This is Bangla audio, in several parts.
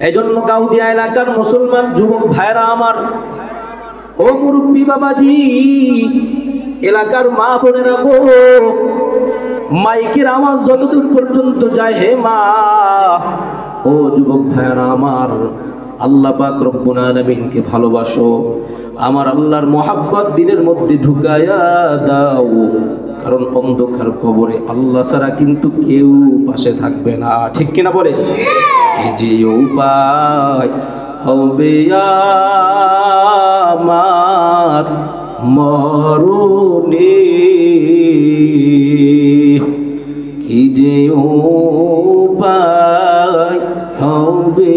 এজন্য গাউদিয়া এলাকার মুসলমান যুবক ভাইরা আমার, ও মুরব্বী বাবাজি, এলাকার মা বোনেরা গো, মাইকের আওয়াজ যতদূর পর্যন্ত যায়, হে মা ও যুবক ভাইরা আমার, আল্লাহ পাক রব্বুল আলামিনকে ভালোবাসো, আমার আল্লাহর মহাব্বত দিলের মধ্যে ঢুকায়া দাও, কারণ অন্ধকার কবরে আল্লাহ ছাড়া কিন্তু কেউ পাশে থাকবে না, ঠিক কিনা বলে? কি যে উপায় হবে আমার মরণে, কি যে উপায় হবে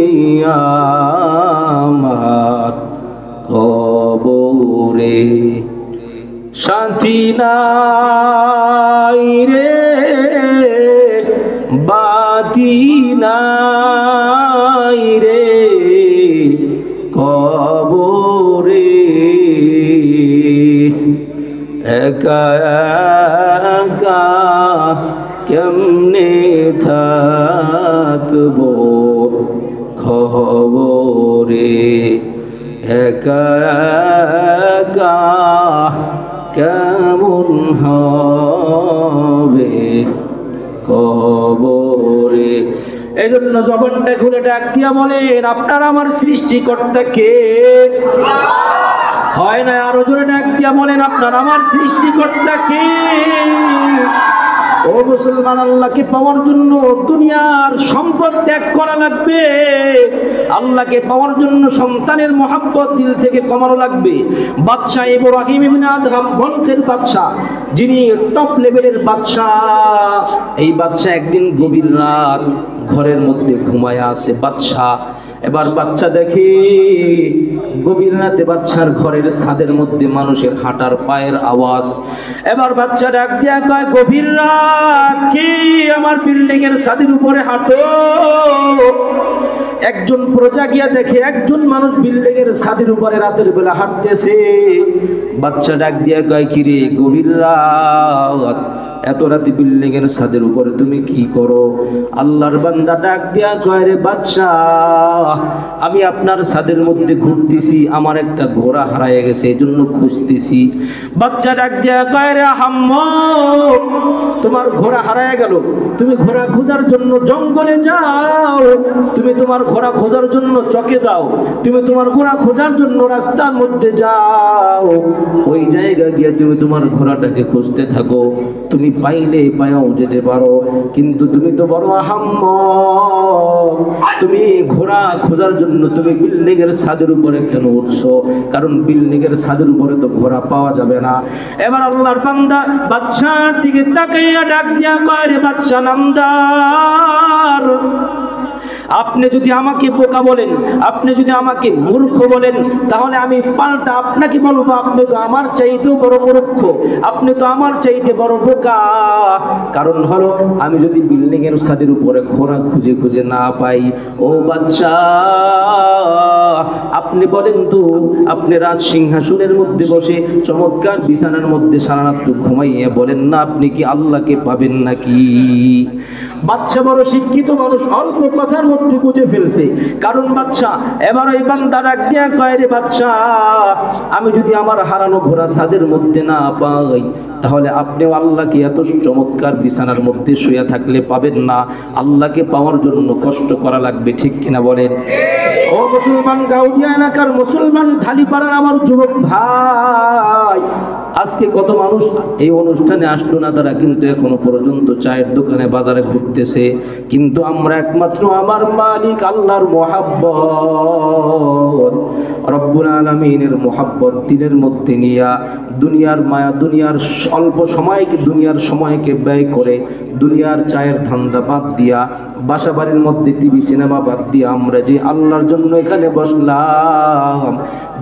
আমার কবরে, শান্তি নাই রে বাতি নাই রে কবরে, একা একা কেমনে থাকবো খবরে, একা একা কেমন হবে কবরে। এজন্য জবানটা খুলে ডাক দিয়া বলেন, আপনার আমার সৃষ্টিকর্তা কে? হয় না, আরো জোরে ডাক দিয়া বলেন, আপনার আমার সৃষ্টিকর্তা কে? ও মুসলমান, আল্লাহকে পাওয়ার জন্য দুনিয়ার সম্পদ ত্যাগ করা লাগবে, আল্লাহকে পাওয়ার জন্য সন্তানের মহাব্বত দিল থেকে কমানো লাগবে। বাদশাহ ইব্রাহিম ইবনে আদহাম বংশের বাদশাহ, যিনি টপ লেভেলের বাদশাহ, এই বাদশাহ একদিন গভীর রাত ঘরের মধ্যে ঘুমায় আছে বাদশাহ। এবার বাচ্চা দেখে গভীর রাতে বাচ্চার ঘরের ছাদের মধ্যে মানুষের হাঁটার পায়ের আওয়াজ। এবার বাচ্চা ডাক দিয়া কয়, গভীর রাত কি আমার বিল্ডিং এর ছাদের উপরে হাঁটো? একজন প্রজা গিয়া দেখে একজন মানুষ বিল্ডিং এর ছাদের উপরে রাতের বেলা হাঁটতেছে। বাচ্চা ডাক দিয়া কয়, কি রে গভীর রাত এত রাতে বিল্ডিং এর ছাদের উপরে তুমি কি করো? আল্লাহর বান্দা ডাক দিয়া কয়, রে বাদশাহ, আমি আপনার ছাদের মধ্যে ঘুরতেছি, আমার একটা ঘোড়া হারায় গেছে, এই জন্য খুঁজতেছি। বাচ্চা ডাক দিয়া কয়, রে আহাম্মক, তোমার ঘোড়া হারায় গেল, তুমি ঘোড়া খোঁজার জন্য জঙ্গলে যাও, তুমি তোমার ঘোড়া খোঁজার জন্য চকে যাও, তুমি তোমার ঘোড়া খোঁজার জন্য রাস্তার মধ্যে যাও, ওই জায়গা গিয়ে তুমি তোমার ঘোড়াটাকে খুঁজতে থাকো, তুমি পাইলে পায়াও যেতে পারো, কিন্তু তুমি তো বড় আহাম্মক, তুমি ঘোড়া খোঁজার জন্য তুমি বিল্ডিং এর ছাদের উপরে কেন উঠছো? কারণ বিল্ডিং এর ছাদের উপরে তো ঘোড়া পাওয়া যাবে না। এবার আল্লাহর বান্দা বাদশার দিকে তাকাইয়া ডাক দিয়া কয়, রে বাদশা নামদার, আপনি যদি আমাকে বোকা বলেন, আপনি যদি আমাকে মূর্খ বলেন, তাহলে আমি পাল্টা আপনাকে বলবো, আপনি তো আমার চাইতেও বড় মূর্খ, আপনি তো আমার চাইতে বড় বোকা। কারণ হলো, আমি যদি বিল্ডিং এর ছাদের উপরে ঘোড়া খুঁজে খুঁজে না পাই, ও বাদশা আপনি বলেন তো, আপনি রাজ সিংহাসনের মধ্যে বসে চমৎকার বিছানার মধ্যে সারা রাত ঘুমাইয়া বলেন না আপনি কি আল্লাহকে পাবেন নাকি? বাদশা বড় শিক্ষিত মানুষ, অল্প কথার মধ্যে বুঝে ফেলছে। কারণ বাদশা এবার ওই বান্দা ডাক দিয়া কয়, রে বাদশা, আমি যদি আমার হারানো ঘোড়া ছাদের মধ্যে না পাই, তাহলে আপনিও আল্লাহকে এত চমৎকার বিছানার মধ্যে শুয়ে থাকলে পাবেন না, আল্লাহকে পাওয়ার জন্য কষ্ট করা লাগবে, ঠিক কিনা বলেন? ও মুসলমান, গাউদিয়া এলাকার মুসলমান, ঢালিপাড়ার আমার যুবক ভাই, আজকে কত মানুষ এই অনুষ্ঠানে আসলো না, তারা কিন্তু এখনো পর্যন্ত চায়ের দোকানে বাজারে ঘুরতেছে, কিন্তু আমরা একমাত্র আমার মালিক আল্লাহর মহাব্বত, রব্বুল আলামিনের মহাব্বত দিলের মধ্যে নিয়া দুনিয়ার মায়া, দুনিয়ার অল্প সময়কে, দুনিয়ার সময়কে ব্যয় করে, দুনিয়ার চায়ের ধান্দা বাদ দিয়া, বাসা বাড়ির মধ্যে টিভি সিনেমা বাদ দিয়া আমরা যে আল্লাহর জন্য এখানে বসলাম,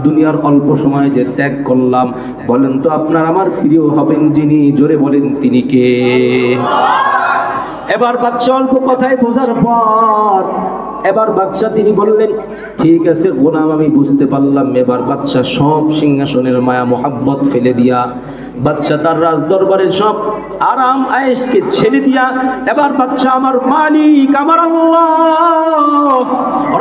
দুনিয়ার অল্প সময় যে ত্যাগ করলাম, বলেন তো আপনার আমার প্রিয় হবেন যিনি? জোরে বলেন তিনি কে? এবার বাদশা অল্প কথায় বোঝার পর এবার বাদশা তিনি বললেন, ঠিক আছে গোলাম, আমি বুঝতে পারলাম। এবার বাদশা সব সিংহাসনের মায়া মোহাব্বত ফেলে দিয়া বাচ্চা তার রাজ দরবারে সব আরাম আয়েশকে ছেড়ে দিয়া এবার বাচ্চা আমার মালিক আমার আল্লাহ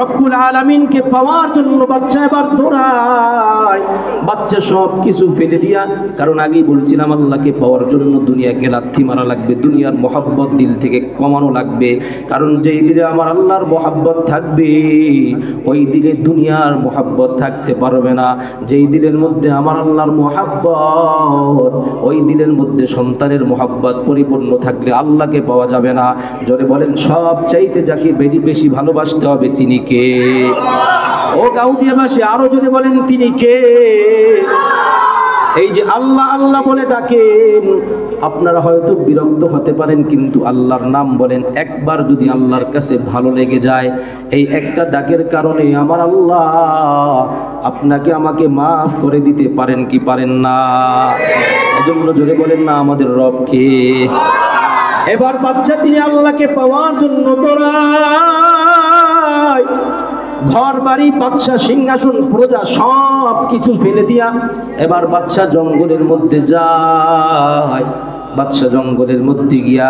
রব্বুল আলামিনকে পাওয়ার জন্য বাচ্চা এবার দৌড়ায়। বাচ্চা সব কিছু ফেলে দিয়া, কারণ আগেই বলছিলাম আল্লাহকে পাওয়ার জন্য দুনিয়াকে লাথি মারা লাগবে, দুনিয়ার মহাব্বত দিল থেকে কমানো লাগবে। কারণ যেই দিলে আমার আল্লাহর মহাব্বত থাকবে ওই দিলে দুনিয়ার মহাব্বত থাকতে পারবে না। যেই দিলের মধ্যে আমার আল্লাহর মহাব্বত, ওই দিলের মধ্যে সন্তানের মহাব্বত পরিপূর্ণ থাকলে আল্লাহকে পাওয়া যাবে না। জোরে বলেন, সব চাইতে যাকে বেশি ভালোবাসতে হবে তিনি কে? ও গাউদিয়াবাসী আরো জোরে বলেন, তিনি কে? এই যে আল্লাহ আল্লাহ বলে ডাকেন, আপনারা হয়তো বিরক্ত হতে পারেন, কিন্তু আল্লাহর নাম বলেন, একবার যদি আল্লাহর কাছে ভালো লেগে যায়, এই একটা ডাকের কারণে আমার আল্লাহ আপনাকে আমাকে মাফ করে দিতে পারেন কি পারেন না? এজন্য জোরে বলেন না, আমাদের রব কে? এবার বাচ্চা তিনি আল্লাহকে পাওয়ার জন্য দৌড়ায়। ঘর বাড়ি বাদশা সিংহাসন প্রজা সব কিছু ফেলে দিয়া এবার বাদশা জঙ্গলের মধ্যে যায়। বাদশা জঙ্গলের মধ্যে গিয়া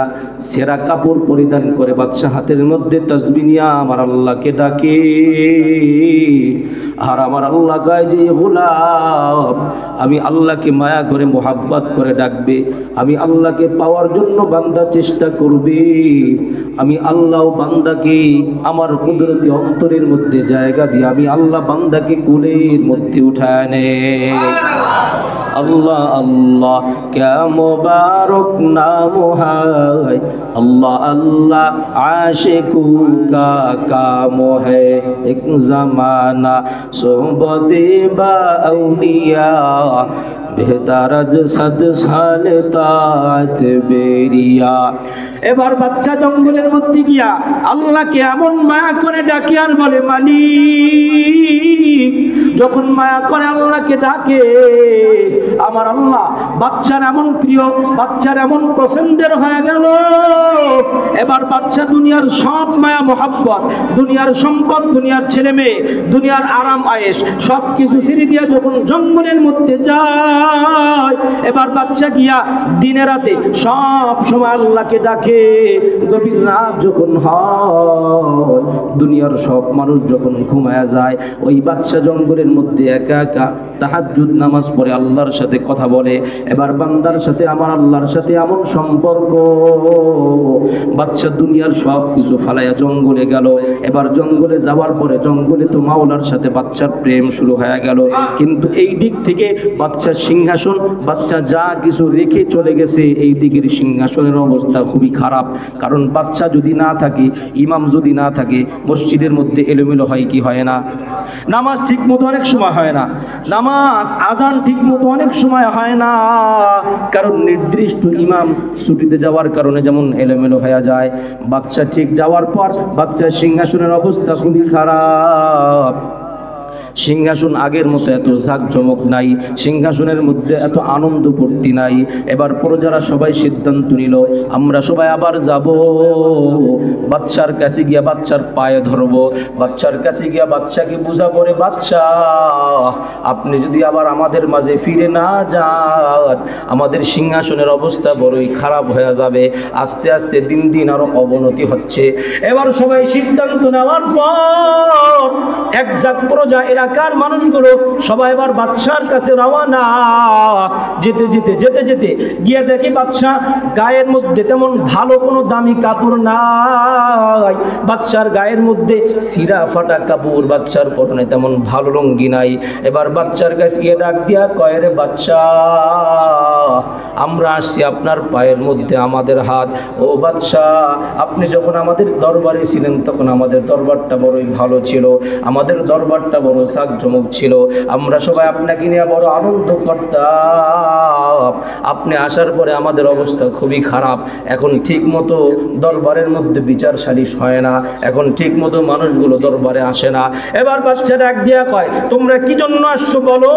সেরা কাপড় পরিধান করে বাদশা হাতের মধ্যে তাসবিহ নিয়া আমার আল্লাহকে ডাকে। আর আমার আল্লাহ কয় যে গোলাম, আমি আল্লাহকে মায়া করে মোহাব্বত করে ডাকবে, আমি আল্লাহকে পাওয়ার জন্য বান্দা চেষ্টা করবে, আমি আল্লাহ বান্দাকে আমার কুদরতি অন্তরের মধ্যে জায়গা দিয়ে আমি আল্লাহ বান্দাকে কোলের মধ্যে উঠায় নেয়। अल्लाह अल्लाह क्या मुबारक नाम है, अल्लाह अल्लाह आशिकों का काम है। एक ज़माना सोहबते बाउलिया बेहतर सद साल तात बेरिया। এবার বাচ্চা জঙ্গলের মধ্যে গিয়া আল্লাহকে এমন মায়া করে ডাকে আর বলে মালিক। যখন মায়া করে আল্লাহকে ডাকে আমার আল্লাহ বাচ্চার এমন প্রিয়, বাচ্চার এমন পছন্দের হয়ে গেল। এবার বাচ্চা দুনিয়ার সব মায়া মোহাব্বত, দুনিয়ার সম্পদ, দুনিয়ার ছেলে মেয়ে, দুনিয়ার আরাম আয়েশ সব কিছু ছেড়ে দিয়া যখন জঙ্গলের মধ্যে যায়, এবার বাচ্চা গিয়া দিনে রাতে সব সময় আল্লাহকে ডাকে। গভীর রাত যখন হয়, দুনিয়ার সব মানুষ যখন ঘুমায়া যায়, ওই বাচ্চা জঙ্গলের মধ্যে একা একা তাহাজ্জুদ নামাজ পড়ে আল্লাহর সাথে কথা বলে। এবার বান্দার সাথে আমার আল্লাহর সাথে এমন সম্পর্ক, বাচ্চা দুনিয়ার সব কিছু ফালাইয়া জঙ্গলে গেল। এবার জঙ্গলে যাওয়ার পরে জঙ্গলে তো মাওলার সাথে বাচ্চার প্রেম শুরু হয়ে গেল। কিন্তু এই দিক থেকে বাচ্চার সিংহাসন, বাচ্চা যা কিছু রেখে চলে গেছে, এই দিকের সিংহাসনের অবস্থা খুবই খারাপ। কারণ বাচ্চা যদি না থাকে, ইমাম যদি না থাকে, মসজিদের মধ্যে এলোমেলো হয় কি হয় না? নামাজ ঠিক মতো অনেক সময় হয় না, নামাজ আজান ঠিক মতো অনেক সময় হয় না। কারণ নির্দিষ্ট ইমাম ছুটিতে যাওয়ার কারণে যেমন এলোমেলো হয়ে যায়। বাচ্চা ঠিক যাওয়ার পর বাচ্চার সিংহাসনের অবস্থা খুবই খারাপ। সিংহাসন আগের মতো এত ঝাঁকঝমক নাই, সিংহাসনের মধ্যে এত আনন্দ ফুর্তি নাই। এবার প্রজারা সবাই সিদ্ধান্ত নিল, আমরা সবাই আবার যাব, বাচ্চার কাছে গিয়া বাচ্চার পায়ে ধরব, বাচ্চার কাছে গিয়া বাচ্চাকে বুঝাবো, রে বাচ্চা আপনি যদি আবার আমাদের মাঝে ফিরে না যান, আমাদের সিংহাসনের অবস্থা বড়ই খারাপ হয়ে যাবে। আস্তে আস্তে দিন দিন আরো অবনতি হচ্ছে। এবার সবাই সিদ্ধান্ত নেওয়ার পর একজাক প্রজা এলাকার মানুষগুলো সবাই এবার বাদশার কাছে রওনা। যেতে যেতে যেতে যেতে গিয়ে দেখি বাদশা গায়ের মধ্যে তেমন ভালো কোনো দামি কাপড় নাই, বাচ্চার গায়ের মধ্যে ছিঁড়া ফাটা কাপড়, বাচ্চার পরনে তেমন ভালো লুঙ্গি নাই। এবার বাচ্চার কাছে গিয়ে ডাক দিয়া কয়, রে বাচ্চা আমরা আসছি আপনার পায়ের মধ্যে আমাদের হাত। ও বাদশা, আপনি যখন আমাদের দরবারে ছিলেন তখন আমাদের দরবারটা বড়ই ভালো ছিল, আমাদের দরবারটা বড় জাঁকজমক ছিল, আমরা সবাই আপনাকে নিয়ে বড় আনন্দ করতাম। আপনি আসার পরে আমাদের অবস্থা খুবই খারাপ। এখন ঠিক মতো দরবারের মধ্যে বিচার সালিশ হয় না, এখন ঠিক মতো মানুষগুলো দরবারে আসে না। এবার বাচ্চা ডাক দিয়া কয়, তোমরা কি জন্য আসছো বলো?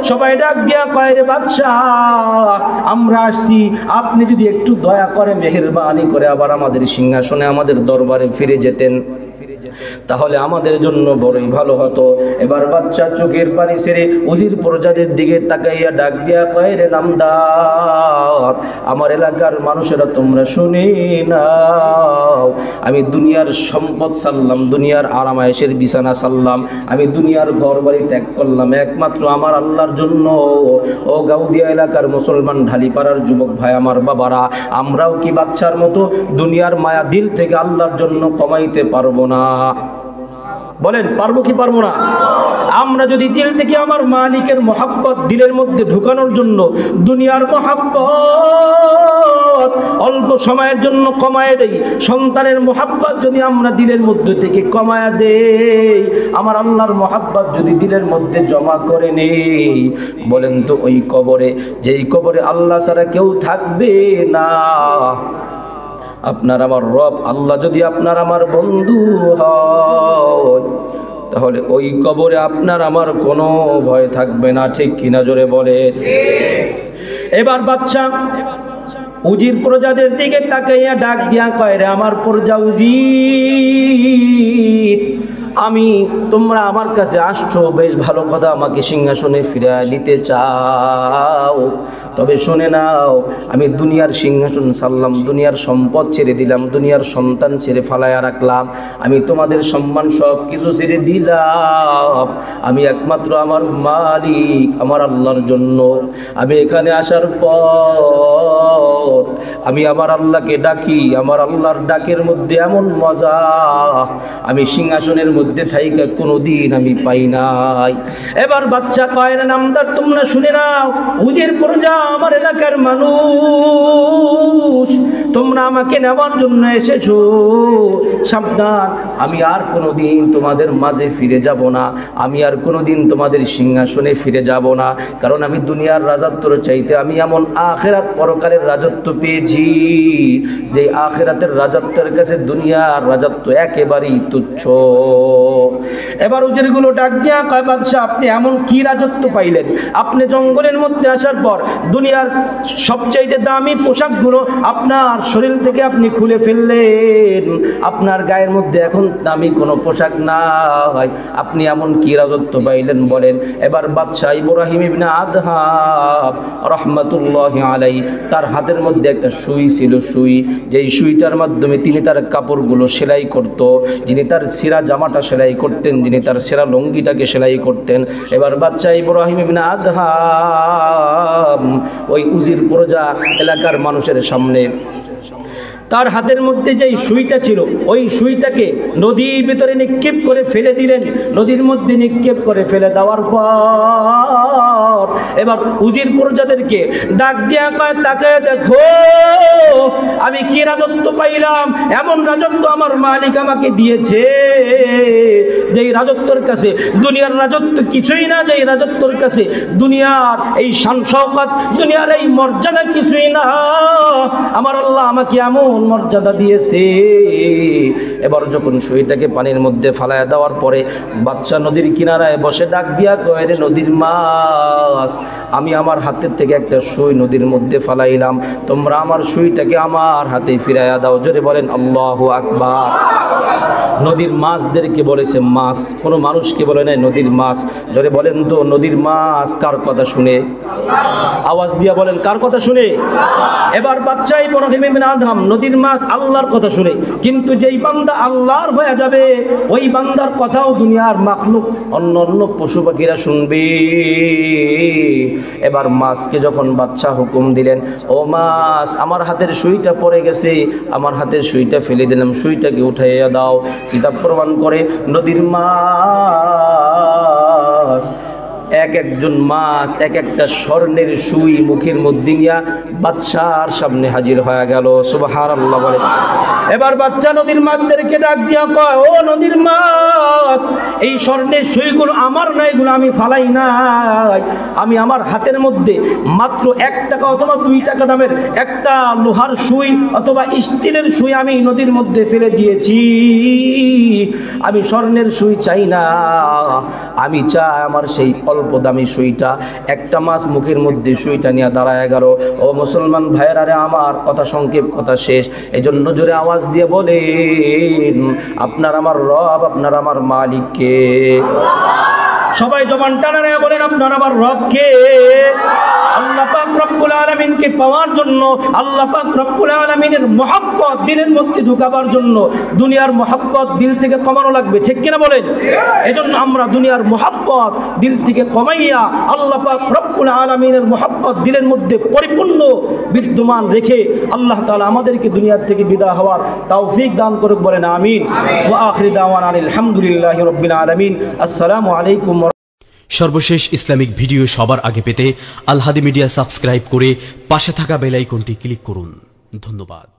সবাই ডাক দিয়া কয়, রে বাদশা আমরা আসছি আপনি যদি একটু দয়া করে মেহেরবানি করে আবার আমাদের সিংহাসনে আমাদের দরবারে ফিরে যেতেন। তাহলে আমাদের জন্য বড়ই ভালো হতো। এবার বাচ্চা চোখের পানি ছেড়ে উজির প্রজাদের দিকে তাকাইয়া ডাক দিয়া কয়, রে নামদার, আমার এলাকার মানুষেরা তোমরা শুনে নাও, আমি দুনিয়ার সম্পদ ছাড়লাম, দুনিয়ার আরামায়েশের বিছানা ছাড়লাম, আমি দুনিয়ার ঘর বাড়ি ত্যাগ করলাম একমাত্র আমার আল্লাহর জন্য। ও গাউদিয়া এলাকার মুসলমান ঢালিপাড়ার যুবক ভাই আমার বাবারা, আমরাও কি বাচ্চার মতো দুনিয়ার মায়া দিল থেকে আল্লাহর জন্য কমাইতে পারবো না? বলেন পারবো কি পারবো না? আমরা যদি দিল থেকে আমার মালিকের মহাব্বত দিলের মধ্যে ঢুকানোর জন্য দুনিয়ার মহাব্বত অল্প সময়ের জন্য কমায় দেই, সন্তানের মহাব্বত যদি আমরা দিলের মধ্যে থেকে কমায় দেই, আমার আল্লাহর মহাব্বত যদি দিলের মধ্যে জমা করে নেই, বলেন তো ওই কবরে, যেই কবরে আল্লাহ ছাড়া কেউ থাকবে না, আপনার আমার রব আল্লাহ যদি আপনার আমার বন্ধু হয়, তাহলে ওই কবরে আপনার আমার কোনো ভয় থাকবে না, ঠিক কিনা জোরে বলে। এবার বাচ্চা উজির প্রজাদের দিকে তাকাইয়া ডাক দিয়া কয়, রে আমার প্রজা উজির, আমি তোমরা আমার কাছে আসছো বেশ ভালো কথা, আমাকে সিংহাসনে ফিরিয়ে দিতে চাও, তবে শুনে নাও, আমি দুনিয়ার সিংহাসন ছাড়লাম, দুনিয়ার সম্পদ ছেড়ে দিলাম, দুনিয়ার সন্তান ছেড়ে ফালাইয়া রাখলাম, আমি তোমাদের সম্মান সব কিছু ছেড়ে দিলাম, আমি একমাত্র আমার মালিক আমার আল্লাহর জন্য। আমি এখানে আসার পর আমি আমার আল্লাহকে ডাকি, আমার আল্লাহর ডাকের মধ্যে এমন মজা আমি সিংহাসনের মধ্যে থাইকা কোনোদিন আমি পাই নাই। এবার বাচ্চা কয়, না নামদার, তোমরা শুনে নাও, উজির প্রজা আমার এলাকার মানুষ, তোমরা আমাকে নেওয়ার জন্য এসেছো, সাবধান, আমি আর কোনোদিন তোমাদের মাঝে ফিরে যাব না, আমি আর কোনোদিন তোমাদের সিংহাসনে ফিরে যাব না, কারণ আমি দুনিয়ার রাজত্বর চাইতে আমি এমন আখিরাত পরকালের রাজত্ব পেয়েছি যে আখিরাতের রাজত্বের কাছে দুনিয়ার রাজত্ব একেবারেই তুচ্ছ। এবার উজিরগুলো ডাক দিয়া কয়, বাদশা আপনি এমন কি রাজত্ব পাইলেন? আপনি জঙ্গলের মধ্যে আসার পর দুনিয়ার সবচাইতে দামি পোশাকগুলো আপনার শরীর থেকে আপনি খুলে ফেললেন, আপনার গায়ের মধ্যে এখন দামি কোনো পোশাক নাই, আপনি এমন কি রাজত্ব পাইলেন বলেন? এবার বাদশা ইব্রাহিম ইবনে আদহাম রহমাতুল্লাহি আলাইহি, তার হাতের মধ্যে একটা সুই ছিল, সুই, যেই সুইটার মাধ্যমে তিনি তার কাপড়গুলো সেলাই করত, যিনি তার সিরা জামাটা সেলাই করতেন, যিনি তার সেরা লুঙ্গিটাকে সেলাই করতেন। এবার বাচ্চা ইব্রাহিম ইবনে আদহাম ওই উজির প্রজা এলাকার মানুষের সামনে তার হাতের মধ্যে যেই সুইটা ছিল ওই সুইটাকে নদীর ভিতরে নিক্ষেপ করে ফেলে দিলেন। নদীর মধ্যে নিক্ষেপ করে ফেলে দেওয়ার পর এবার উজির প্রজাদেরকে ডাক দিয়া কয়, তাকায় দেখো আমি কি রাজত্ব পাইলাম। এমন রাজত্ব আমার মালিক আমাকে দিয়েছে যেই রাজত্বর কাছে দুনিয়ার রাজত্ব কিছুই না, যেই রাজত্বর কাছে দুনিয়ার এই শান শওকত, দুনিয়ার এই মর্যাদা কিছুই না। আমার আল্লাহ আমাকে এমন মর্যাদা দিয়েছে। এবার যখন সুইটাকে পানির মধ্যে ফালায়া দেওয়ার পরে বাচ্চা নদীর কিনারায় বসে ডাক দিয়া কয়, রে নদীর মাছ, আমি আমার হাতের থেকে একটা সুই নদীর মধ্যে ফালাইলাম, তোমরা আমার সুইটাকে আমার হাতে ফিরাইয়া দাও। জোরে বলেন আল্লাহু আকবার। নদীর মাছদেরকে বলেছে মাছ, কোনো মানুষকে বলে নাই নদীর মাছ। জোরে বলেন তো নদীর মাছ কার কথা শুনে? আওয়াজ দিয়া বলেন কার কথা শুনে? এবার বাচ্চা ইব্রাহিম ইবনে আদহাম নদীর মাছ আল্লাহর কথা শুনে, কিন্তু যেই বান্দা আল্লাহর হয়ে যাবে ওই বান্দার কথাও দুনিয়ার মাখলুক অন্য অন্য পশু পাখিরা শুনবে। এবার মাছকে যখন বাচ্চা হুকুম দিলেন, ও মাছ, আমার হাতের সুইটা পড়ে গেছে, আমার হাতের সুইটা ফেলে দিলাম, সুইটাকে উঠাইয়া দাও। কিতাব প্রমাণ করে নদীর মাছ এক একজন মাছ এক একটা স্বর্ণের সুই মুখের মধ্যে নিয়ে বাদশার সামনে হাজির হয়ে গেল। সুবহানাল্লাহ বলে। এবার বাচ্চা নদীর মাছদেরকে ডাক দিয়া কয়, ও নদীর মাছ, এই স্বর্ণের সুইগুলো আমার না, এগুলো আমি ফালাই নাই, আমি আমার হাতের মধ্যে মাত্র 1 টাকা অথবা 2 টাকা দামের একটা লোহার সুই অথবা স্টিলের সুই আমি নদীর মধ্যে ফেলে দিয়েছি। আমি স্বর্ণের সুই চাই না, আমি চাই আমার সেই অল্প অল্প দামি সুইটা, একটা মাছ মুখের মধ্যে সুইটা নিয়ে দাঁড়ায় গেল। ও মুসলমান ভাইয়েরা রে আমার, কথা সংক্ষেপ, কথা শেষ। এই জন্য জোরে আওয়াজ দিয়ে বলেন, আপনার আমার রব, আপনার আমার মালিক কে? সবাই জবান টানা নিয়ে বলেন, আপনার আমার রব কে? আল্লাহ পাক রব্বুল আলামিনকে পাওয়ার জন্য, আল্লাহ পাক রব্বুল আলামিনের মহব্বত দিলের মধ্যে ঢুকাবার জন্য দুনিয়ার মহব্বত দিল থেকে কমানো লাগবে, ঠিক কিনা বলেন? এজন্য আমরা দুনিয়ার মহব্বত দিল থেকে কমাইয়া আল্লাহ পাক রব্বুল আলামিনের মহব্বত দিলের মধ্যে পরিপূর্ণ বিদ্যমান রেখে আল্লাহ তাআলা আমাদেরকে দুনিয়ার থেকে বিদায় হওয়ার তৌফিক দান করুক, বলেন আমিন। ওয়া আখিরু দাওয়ানা আলহামদুলিল্লাহি রাব্বিল আলামিন। আসসালামু আলাইকুম। সর্বশেষ ইসলামিক ভিডিও সবার আগে পেতে আল হাদি মিডিয়া সাবস্ক্রাইব করে পাশে থাকা বেল আইকনটি ক্লিক করুন। ধন্যবাদ।